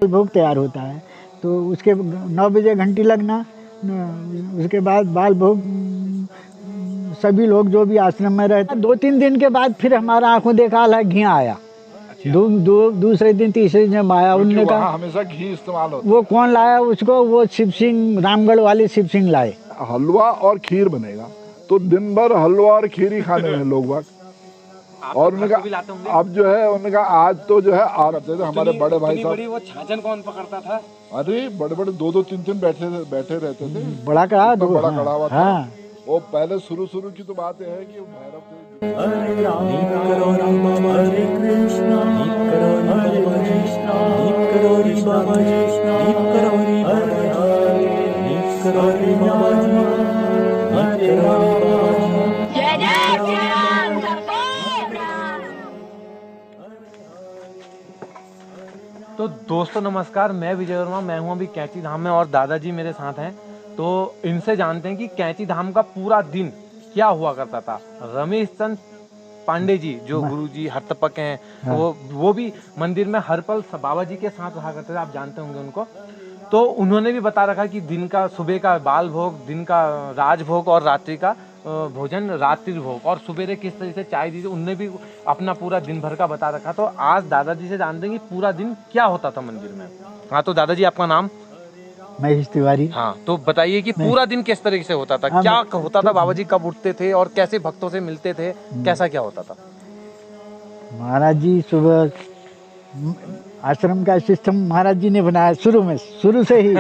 भोग तैयार होता है तो उसके 9 बजे घंटी लगना, उसके बाद बाल भोग सभी लोग जो भी आश्रम में रहते, 2-3 दिन के बाद फिर हमारा आंखों देखा हाल घी आया। दूसरे दिन तीसरे दिन आया। उनने कहा हमेशा घी इस्तेमाल होता है। वो कौन लाया उसको? वो शिव सिंह, रामगढ़ वाले शिव सिंह लाए। हलवा और खीर बनेगा तो दिन भर हलवा और खीर ही खाने में लोग बाग। और उन्होंने कहा अब जो है, उन्होंने कहा आज तो जो है आप करते थे हमारे बड़े भाई साहब। वो छाछन कौन पकड़ता था? अरे बड़े बड़े 2-2 3-3 बैठे रहते थे। बड़ा कड़ा, बड़ा कड़ा हुआ था। हाँ। वो पहले शुरू की तो बात है कि भैरव थे। हरे राम करो राम हरे कृष्णा करो हरे कृष्णा करो हरे बाबा कृष्णा करो हरे हरे करो हरे बाबा हरे राम। जय जय श्री राम, जय राम। तो दोस्तों नमस्कार, मैं विजय वर्मा, मैं हूं अभी कैंची धाम में और दादाजी मेरे साथ हैं। तो इनसे जानते हैं कि कैंची धाम का पूरा दिन क्या हुआ करता था। रमेश चंद पांडे जी जो गुरुजी हरतपक हैं, हाँ। वो भी मंदिर में हर पल बाबा जी के साथ रहा करते थे, आप जानते होंगे उनको। तो उन्होंने भी बता रखा कि दिन का, सुबह का बाल भोग, दिन का राजभोग और रात्रि का भोजन रात्रि भोग, और सुबेरे किस तरह से चाय दी, उनने भी अपना पूरा दिन भर का बता रखा। तो आज दादाजी से जानते हैं कि पूरा दिन क्या होता था मंदिर में। हाँ, तो दादाजी आपका नाम? महेश तिवारी। हाँ, तो बताइए कि पूरा दिन किस तरीके से होता था, क्या होता था, बाबा जी कब उठते थे और कैसे भक्तों से मिलते थे, कैसा क्या होता था? महाराज जी सुबह आश्रम का सिस्टम महाराज जी ने बनाया शुरू से ही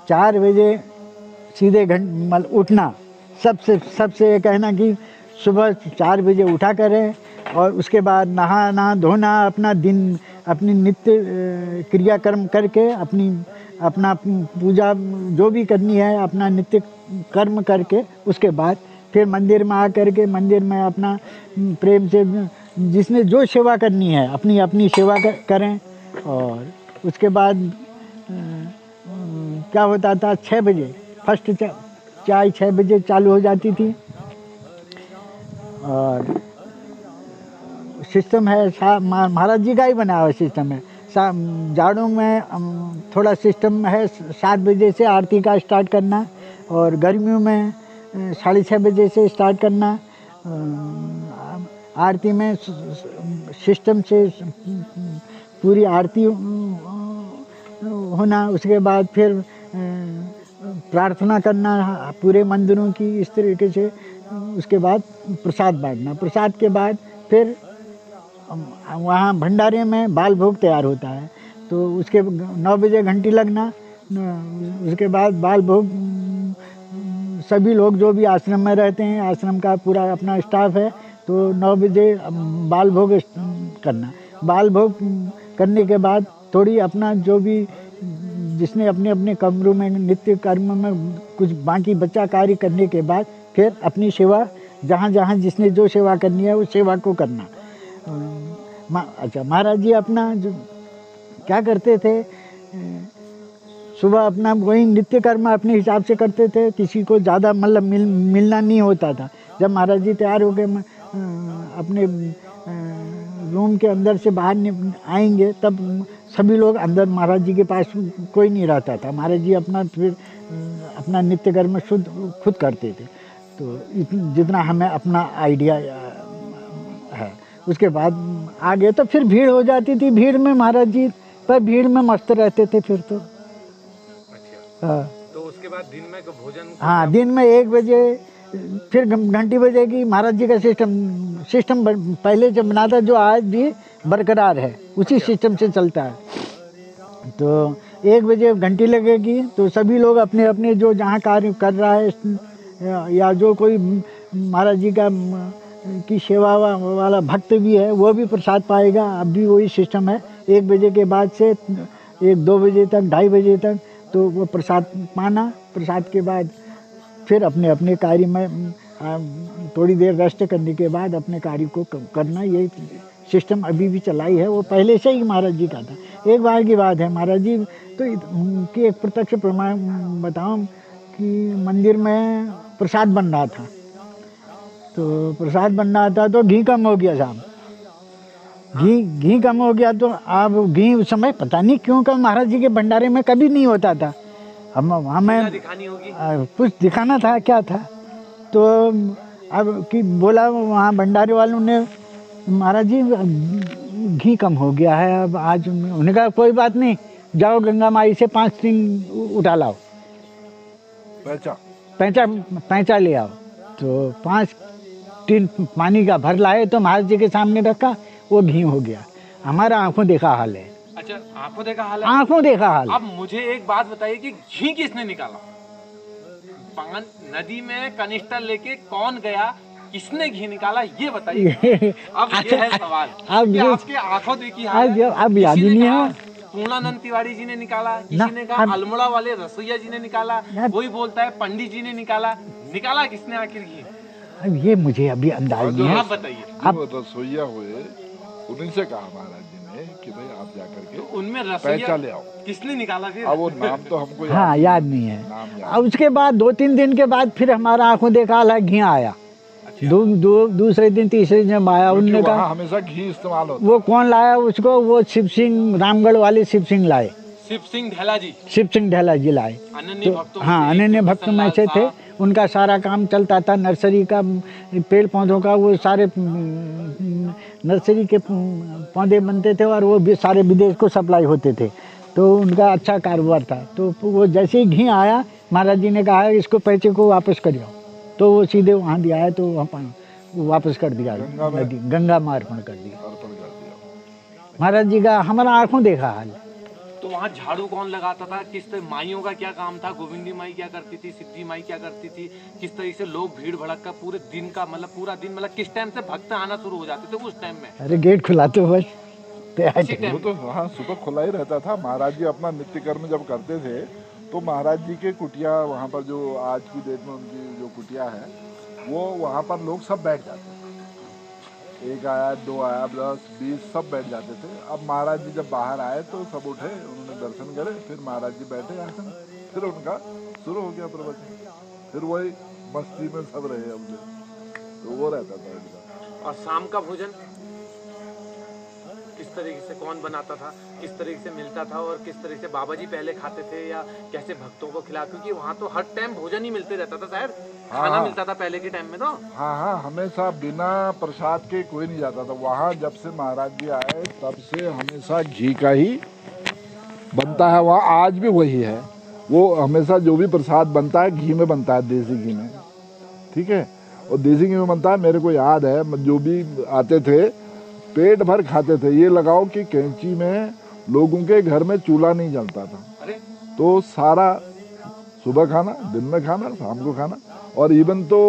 4 बजे सीधे उठना। सबसे कहना कि सुबह 4 बजे उठा करें और उसके बाद नहाना धोना, अपना दिन अपनी नित्य क्रियाकर्म करके अपना पूजा जो भी करनी है अपना नित्य कर्म करके, उसके बाद फिर मंदिर में आकर के मंदिर में अपना प्रेम से जिसने जो सेवा करनी है अपनी सेवा करें। और उसके बाद क्या होता था, 6 बजे फर्स्ट चाय 6 बजे चालू हो जाती थी। और सिस्टम है महाराज जी का ही बना हुआ सिस्टम है। जाड़ों में थोड़ा सिस्टम है 7 बजे से आरती का स्टार्ट करना, और गर्मियों में 6:30 बजे से स्टार्ट करना। आरती में सिस्टम से पूरी आरती होना, उसके बाद फिर प्रार्थना करना पूरे मंदिरों की इस तरीके से। उसके बाद प्रसाद बांटना, प्रसाद के बाद फिर वहाँ भंडारे में बाल भोग तैयार होता है तो उसके 9 बजे घंटी लगना, उसके बाद बाल भोग सभी लोग जो भी आश्रम में रहते हैं, आश्रम का पूरा अपना स्टाफ है, तो 9 बजे बाल भोग करना। बाल भोग करने के बाद थोड़ी अपना जो भी जिसने अपने कमरों में नित्य कर्म में कुछ बाकी बच्चा कार्य करने के बाद फिर अपनी सेवा जहाँ जिसने जो सेवा करनी है उस सेवा को करना। अच्छा, महाराज जी अपना जो क्या करते थे, सुबह अपना वही नित्य कर्म अपने हिसाब से करते थे, किसी को ज़्यादा मतलब मिलना नहीं होता था। जब महाराज जी तैयार हो गए अपने रूम के अंदर से बाहर आएंगे तब सभी लोग अंदर, महाराज जी के पास कोई नहीं रहता था। महाराज जी अपना नित्य कर्म खुद करते थे। तो जितना हमें अपना आइडिया है, उसके बाद आगे तो फिर भीड़ हो जाती थी। भीड़ में महाराज जी पर भीड़ में मस्त रहते थे फिर तो। अच्छा। तो उसके बाद दिन में भोजन, हाँ, दिन में 1 बजे फिर घंटी बजेगी। महाराज जी का सिस्टम पहले जब बना था जो आज भी बरकरार है, उसी सिस्टम से चलता है। तो 1 बजे घंटी लगेगी तो सभी लोग अपने जो जहाँ कार्य कर रहा है या जो कोई महाराज जी की सेवा वाला भक्त भी है वो भी प्रसाद पाएगा। अब भी वही सिस्टम है, 1 बजे के बाद से 1-2 बजे तक, 2:30 बजे तक तो वो प्रसाद पाना। प्रसाद के बाद फिर अपने कार्य में थोड़ी देर रेस्ट करने के बाद अपने कार्य को करना। ये सिस्टम अभी भी चलाई है, वो पहले से ही महाराज जी का था। एक बार की बात है, महाराज जी तो उनकी एक प्रत्यक्ष प्रमाण बताऊं कि मंदिर में प्रसाद बन रहा था, तो प्रसाद बन रहा था तो घी कम हो गया साहब। घी कम हो गया तो अब घी उस समय पता नहीं क्यों कम महाराज जी के भंडारे में कभी नहीं होता था। हमें दिखानी होगी। कुछ दिखाना था, क्या था, तो अब कि बोला वहाँ भंडारे वालों ने, महाराज जी घी कम हो गया है, अब आज उन्होंने कहा कोई बात नहीं, जाओ गंगा माई से 5 टीन उठा लाओ, पैंचा ले आओ। तो 5 टीन पानी का भर लाए तो महाराज जी के सामने रखा, वो घी हो गया। हमारा आंखों देखा हाल है। अच्छा, आंखों देखा हाल है। आंखों देखा हाल। अब मुझे एक बात बताइए कि घी किसने निकाला? नदी में कनिस्टर लेके कौन गया, किसने घी निकाला, ये बताइए। अब ये है सवाल। अब ये आपकी आंखों देखी हाल है। अब याद ही नहीं है। पूर्णानंद तिवारी जी ने निकाला, किसी ने कहा अल्मोड़ा वाले रसोईया जी ने निकाला, कोई बोलता है पंडित जी ने निकाला किसने आखिर घी? अब ये मुझे अभी अंदाज नहीं है। आप बताइए। अब रसोईया हुए, उन्हीं से कहा महाराज जी ने कि भाई आप जाकर के उनमें पैसा रसोईया ले आओ। किसने निकाला फिर? अब वो नाम तो हमको हाँ, याद नहीं है। नाम याद अब उसके बाद 2-3 दिन के बाद फिर हमारा आंखों देखा हाल है, घी आया। दूसरे दिन तीसरे दिन जब आया, उनने कहा हमेशा घी इस्तेमाल होता। वो कौन लाया उसको, वो शिव सिंह, रामगढ़ वाले शिव सिंह लाए। शिव सिंह ढेला जी। शिव सिंह ढेला जी लाए। अनन्य भक्तों में हाँ, से अनन्य एक भक्तों में से थे। साहब। उनका सारा काम चलता था, नर्सरी का, पेड़ पौधों का, वो सारे नर्सरी के पौधे बनते थे और वो भी सारे विदेश को सप्लाई होते थे। तो उनका अच्छा कारोबार था। तो वो जैसे ही घी आया, महाराज जी ने कहा इसको पैसे को वापस कर जाओ, तो वो सीधे वहाँ दिया है, तो वहाँ वापस कर दिया, गंगा में अर्पण कर दिया। महाराज जी का हमारा आंखों देखा हाल। तो वहाँ झाड़ू कौन लगाता था, किस तरह माइयों का क्या काम था, गोविंदी माई क्या करती थी, सिद्धि माई क्या करती थी, किस तरह से लोग भीड़ भड़क पूरे दिन का पूरा दिन किस टाइम से भक्त आना शुरू हो जाते थे उस टाइम में? अरे गेट खुला तो बस वो तो हाँ, सुबह खुला ही रहता था। महाराज जी अपना नित्य कर्म जब करते थे तो महाराज जी के कुटिया, वहाँ पर जो आज की डेट में उनकी जो कुटिया है, वो वहाँ पर लोग सब बैठ जाते थे। 1 आया, 2 आया, 10, 20 सब बैठ जाते थे। अब महाराज जी जब बाहर आए तो सब उठे, उन्होंने दर्शन करे, फिर महाराज जी बैठे आसन, फिर उनका शुरू हो गया प्रवचन। फिर वही मस्ती में सब रहे अपने, तो वो रहता था उनका। और शाम का भोजन किस तरीके से कौन बनाता था, किस तरीके से मिलता था, और किस तरीके से बाबा जी पहले खाते थे या कैसे भक्तों को खिला? क्योंकि वहाँ तो हर टाइम भोजन ही मिलते रहता था शायद। खाना मिलता था पहले के टाइम में तो। हाँ, हमेशा बिना प्रसाद के कोई नहीं जाता था वहाँ। जब से महाराज जी आए तब से हमेशा घी का ही बनता है वहाँ, आज भी वही है। वो हमेशा जो भी प्रसाद बनता है घी में बनता है, देसी घी में, ठीक है, और देसी घी में बनता है। मेरे को याद है, जो भी आते थे पेट भर खाते थे। ये लगाओ कि कैंची में लोगों के घर में चूल्हा नहीं जलता था। अरे तो सारा सुबह खाना, दिन में खाना, शाम को खाना। और इवन तो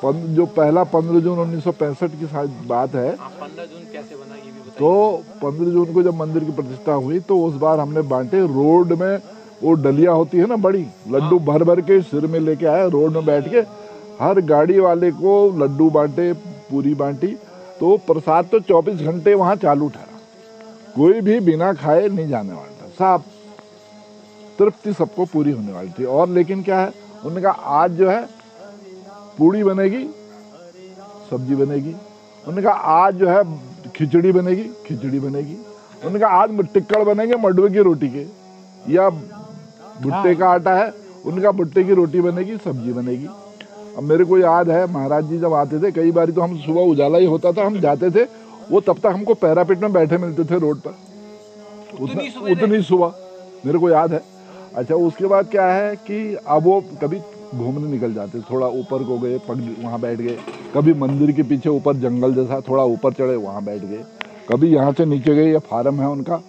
जो पहला 15 जून 1965 की बात है, 15 जून कैसे बना ये भी बताइए। तो 15 जून को जब मंदिर की प्रतिष्ठा हुई तो उस बार हमने बांटे रोड में, वो डलिया होती है ना बड़ी, लड्डू भर भर के सिर में लेके आए, रोड में बैठ के हर गाड़ी वाले को लड्डू बांटे, पूरी बांटी। तो प्रसाद तो 24 घंटे वहाँ चालू ठहरा, कोई भी बिना खाए नहीं जाने वाला था। साफ तृप्ति सबको पूरी होने वाली थी। और लेकिन क्या है, उन्होंने कहा आज जो है पूड़ी बनेगी, सब्जी बनेगी। उन्होंने कहा आज जो है खिचड़ी बनेगी, खिचड़ी बनेगी। उन्होंने कहा आज टिक्कड़ बनेंगे मडवे की रोटी के, या भुट्टे का आटा है, उनका भुट्टे की रोटी बनेगी, सब्जी बनेगी। अब मेरे को याद है महाराज जी जब आते थे, कई बार तो हम सुबह उजाला ही होता था, हम जाते थे, वो तब तक हमको पैरापीट में बैठे मिलते थे रोड पर, उतनी सुबह मेरे को याद है। अच्छा, उसके बाद क्या है कि अब वो कभी घूमने निकल जाते, थोड़ा ऊपर को गए, वहाँ बैठ गए, कभी मंदिर के पीछे ऊपर जंगल जैसा थोड़ा ऊपर चढ़े, वहाँ बैठ गए, कभी यहाँ से नीचे गए, या फार्म है उनका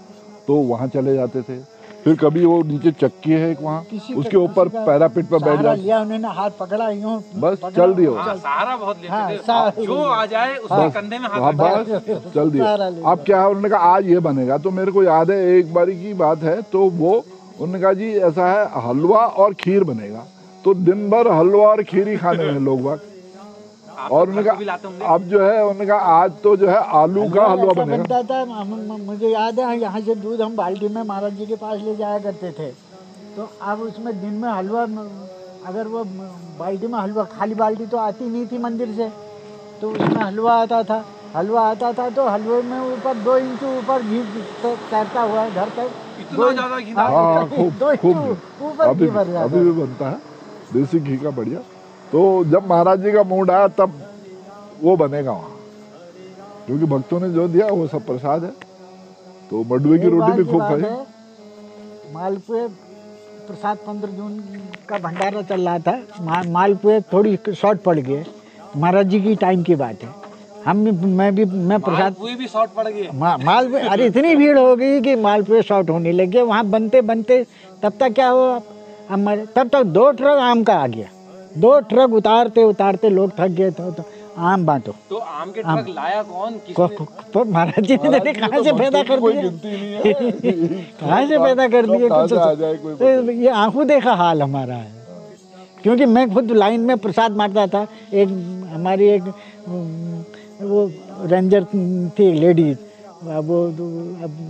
तो वहाँ चले जाते थे। फिर कभी वो नीचे चक्की है एक वहाँ, उसके ऊपर पैरापीट पर बैठ जाते, उन्होंने हाथ पकड़ा यूं, बस चल दियो। सहारा बहुत लेते थे, जो आ जाए उसके कंधे में हाथ, बस चल दियो। अब क्या है, उन्होंने कहा आज ये बनेगा। तो मेरे को याद है एक बारी की बात है, तो वो उन्होंने कहा जी ऐसा है हलवा और खीर बनेगा। तो दिन भर हलवा और खीर ही खाने में लोग बाग। और उन्होंने कहा अब जो है, उन्होंने कहा आज तो जो है आलू का हलवा बनेगा। बनता था, मुझे याद है यहाँ से दूध हम बाल्टी में महाराज जी के पास ले जाया करते थे। तो अब उसमें दिन में हलवा, अगर वो बाल्टी में हलवा, खाली बाल्टी तो आती नहीं थी मंदिर से, तो उसमें हलवा आता था। हलवा आता था तो हलवे में ऊपर 2 इंच ऊपर घी तैरता हुआ है घर तक। इतना ज्यादा घी डाल हाँ खूब 2 इंच खूब ऊपर अभी घी भर जाता अभी भी बनता है देसी घी का बढ़िया। तो जब महाराज जी का मूड आया तब वो बनेगा वहाँ, क्योंकि भक्तों ने जो दिया वो सब प्रसाद है। तो मडवे की एक रोटी बार भी की खूब बात खाई। है, मालपुए प्रसाद 15 जून का भंडारा चल रहा था। मालपुए थोड़ी शॉर्ट पड़ गए, महाराज जी की टाइम की बात है। मैं प्रसाद मालपुए भी शॉर्ट पड़ गए। मालपुए, अरे इतनी भीड़ हो गई कि मालपुए शॉर्ट होने लगे वहाँ बनते बनते। तब तक क्या हुआ, हमारे तब तक 2 ट्रक आम का आ गया। 2 ट्रक उतारते उतारते लोग थक गए। तो आम बांटो। तो आम के ट्रक लाया कौन, किसने? महाराज जी ने कहाँ से पैदा कर कोई दिए, गिनती नहीं है। कहाँ से पैदा कर दिए कहाँ कुछ से आ जाए कोई पता नहीं। ये आंखों देखा हाल हमारा है। क्योंकि मैं खुद लाइन में प्रसाद बांटता था। एक हमारी एक वो रेंजर थी लेडीज, अब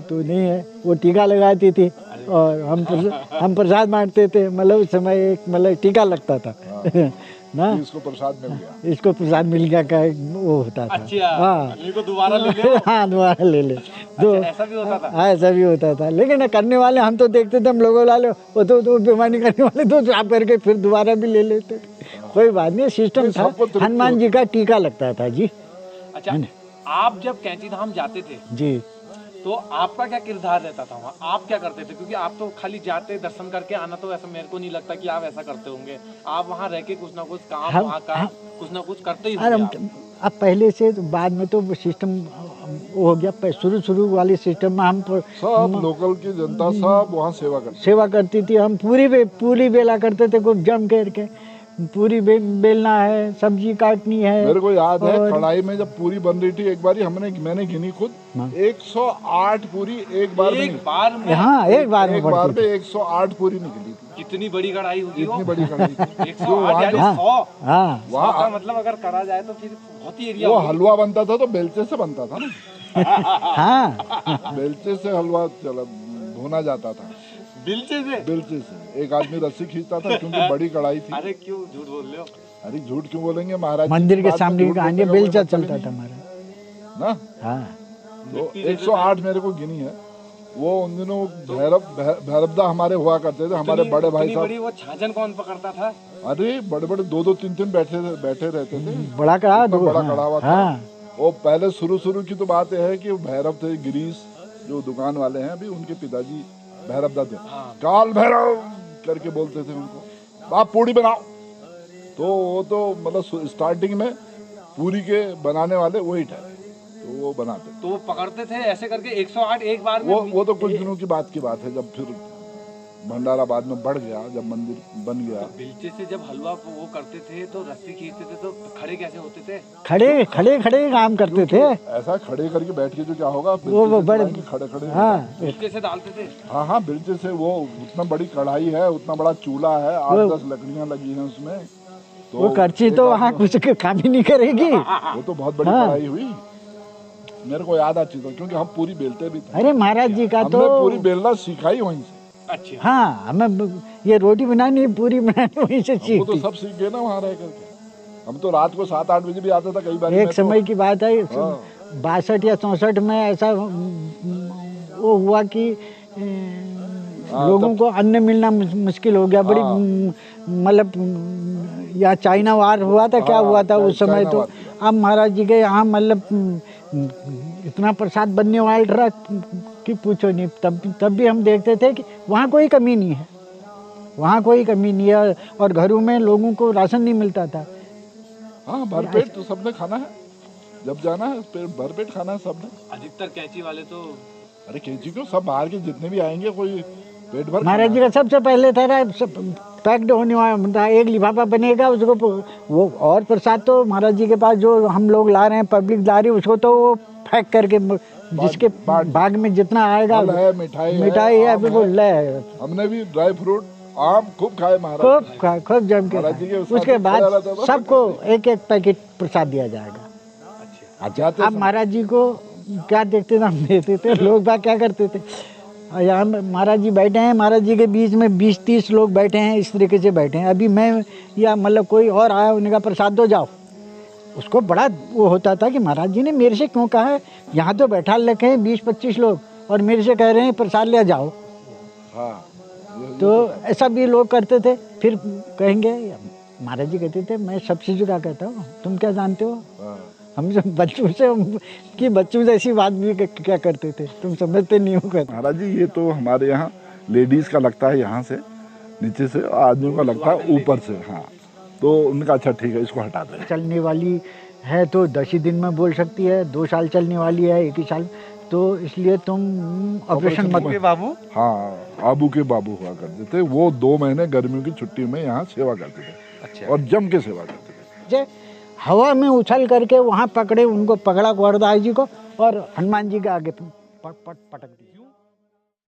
तो नहीं है, वो टीका लगाती थी और हम प्रसाद बांटते थे। मतलब उस समय एक मतलब टीका लगता था ना, इसको प्रसाद मिल गया। इसको प्रसाद मिल गया का एक वो होता था। अच्छा, हाँ इनको दोबारा ले ले। हाँ दोबारा ले ले। तो ऐसा भी होता था। हाँ ऐसा भी होता था, लेकिन करने वाले हम तो देखते थे, हम लोगों वाले वो तो बेईमानी करने वाले तो साफ करके फिर दोबारा भी ले लेते थे। कोई बात नहीं, सिस्टम था। सबको तृप्ति हनुमान जी का टीका लगता था जी। अच्छा, आप जब कैंची धाम जाते थे जी तो आपका क्या किरदार रहता था वहाँ? आप क्या करते थे? क्योंकि आप तो खाली जाते दर्शन करके आना, तो ऐसा मेरे को नहीं लगता कि आप ऐसा करते होंगे। आप वहाँ रह के कुछ ना कुछ काम वहाँ का कुछ ना कुछ करते ही अरे होंगे आप। अब पहले से तो बाद में तो सिस्टम हो गया। शुरू वाले सिस्टम में हम सब लोकल की जनता सब वहाँ सेवा करती थी। हम पूरी बेला करते थे, खूब जम करके। पूरी बेलना है, सब्जी काटनी है। मेरे को याद है कढ़ाई में जब पूरी बन रही थी, एक बार मैंने गिनी खुद 108 पूरी एक बार में। हाँ एक बार में 108 पूरी निकली थी। कितनी बड़ी कढ़ाई होगी वो? इतनी बड़ी कढ़ाई थी। 108 यानी 100। हाँ 100 का मतलब अगर करा जाए तो फिर बहुत ही एरिया वो होगी। हलवा बनता था तो बेलचे से बनता था ना। हाँ बेलचे से हलवा भुना जाता था। बिलचे से एक आदमी रस्सी खींचता था, क्योंकि बड़ी कढ़ाई थी। अरे क्यों झूठ बोल रहे हो? अरे झूठ क्यों बोलेंगे, महाराज मंदिर के बात में सामने झूठ आगे बोलने का बेलचा कोई मतलब चलता ही था नहीं, हमारा ना। हाँ तो 108 मेरे को गिनी है। वो उन दिनों भैरवदा हमारे हुआ करते थे, हमारे बड़े भाई साहब। बड़ी वो छाजन कौन पकड़ता था? अरे बड़े 2 3 बैठे रहते थे। बड़ा कड़ा इतना बड़ा कड़ा हुआ था। हाँ वो पहले शुरू की तो बात यह है कि भैरव थे, गिरीश जो दुकान वाले हैं अभी, उनके पिताजी भैरवदा थे। काल भैरव करके बोलते थे उनको, आप पूड़ी बनाओ। तो वो तो मतलब स्टार्टिंग में पूरी के बनाने वाले वही ठहरे, तो वो बनाते। तो वो पकड़ते थे ऐसे करके 108 एक बार में। वो तो कुछ दिनों की बात है, जब फिर भंडारा बाद में बढ़ गया, जब मंदिर बन गया। तो बिलचे से जब हलवा वो करते थे तो रस्सी खींचते थे, तो खड़े कैसे होते थे? खड़े काम करते थे। ऐसा खड़े करके बैठ के जो क्या होगा, वो बड़े खड़े हाँ बिलचे से डालते थे। हाँ बिल्कुल से। वो उतना बड़ी कढ़ाई है, उतना बड़ा चूल्हा है, 8-10 लकड़ियां लगी हैं उसमें। तो वो करची तो वहाँ कुछ काम ही नहीं करेगी। वो तो बहुत बड़ी कढ़ाई हुई। मेरे को याद आती थी, क्योंकि हम पूरी बेलते भी थे। अरे महाराज जी का हमने तो पूरी बेलना सीखा ही वहीं से। अच्छा। हाँ हमें ये रोटी बनानी, पूरी बनानी वहीं से वो तो सीखी। सब सीख गए ना वहाँ रह करके। हम तो रात को 7-8 बजे भी आता था कई बार। एक समय की बात है, 62 या 64 में ऐसा वो हुआ कि लोगों को अन्न मिलना मुश्किल हो गया। बड़ी मतलब या चाइना वार हुआ था, क्या हुआ था उस समय। तो अब महाराज जी के यहाँ मतलब इतना प्रसाद बनने वाला रहा कि पूछो नहीं। तब भी हम देखते थे कि वहाँ कोई कमी नहीं है, वहाँ कोई कमी नहीं है। और घरों में लोगों को राशन नहीं मिलता था। हाँ भरपेट तो सबने खाना है, जब जाना है भरपेट खाना है सबने। अधिकतर कैंची वाले तो अरे कैंची क्यों, सब बाहर के जितने भी आएंगे कोई पेट भर। महाराज जी का सबसे पहले था पैक्ड होने वाला एक लिफाफा बनेगा उसको वो। और प्रसाद तो महाराज जी के पास जो हम लोग ला रहे हैं, पब्लिक ला रही है, उसको तो वो पैक करके जिसके भाग में जितना आएगा, मिठाई है बिल्कुल ले। हमने भी ड्राई फ्रूट आम खूब खाए महाराज, खूब जम के। उसके बाद सबको एक पैकेट प्रसाद दिया जाएगा। अच्छा अब महाराज जी को क्या देखते थे, हम देते थे। लोग बात क्या करते थे, यहाँ महाराज जी बैठे हैं, महाराज जी के बीच में 20-30 लोग बैठे हैं, इस तरीके से बैठे हैं। अभी मैं या मतलब कोई और आया, उन्हें कहा प्रसाद दो जाओ। उसको बड़ा वो होता था कि महाराज जी ने मेरे से क्यों कहा है, यहाँ तो बैठा रखे हैं 20-25 लोग और मेरे से कह रहे हैं प्रसाद ले जाओ। हाँ तो ऐसा भी लोग करते थे। फिर कहेंगे, महाराज जी कहते थे मैं सबसे जुड़ा कहता हूँ, तुम क्या जानते हो, हाँ। हम जो बच्चों से कि बच्चों से ऐसी बात भी क्या करते थे, तुम समझते नहीं हो। कहते महाराज जी ये तो हमारे यहाँ लेडीज का लगता है यहाँ से नीचे से, आदमियों का लगता है ऊपर से। हाँ तो उनका अच्छा ठीक है, इसको हटा दें। चलने वाली है तो 10 ही दिन में बोल सकती है, 2 साल चलने वाली है 1 ही साल, तो इसलिए तुम ऑपरेशन मत। बाबू हाँ आबू के बाबू हुआ करते थे, वो 2 महीने गर्मियों की छुट्टी में यहाँ सेवा करते थे। अच्छा। और जम के सेवा करते थे। जे हवा में उछल करके वहाँ पकड़े, उनको पकड़ा गोवर्धन जी को और हनुमान जी के आगे पटक दिया।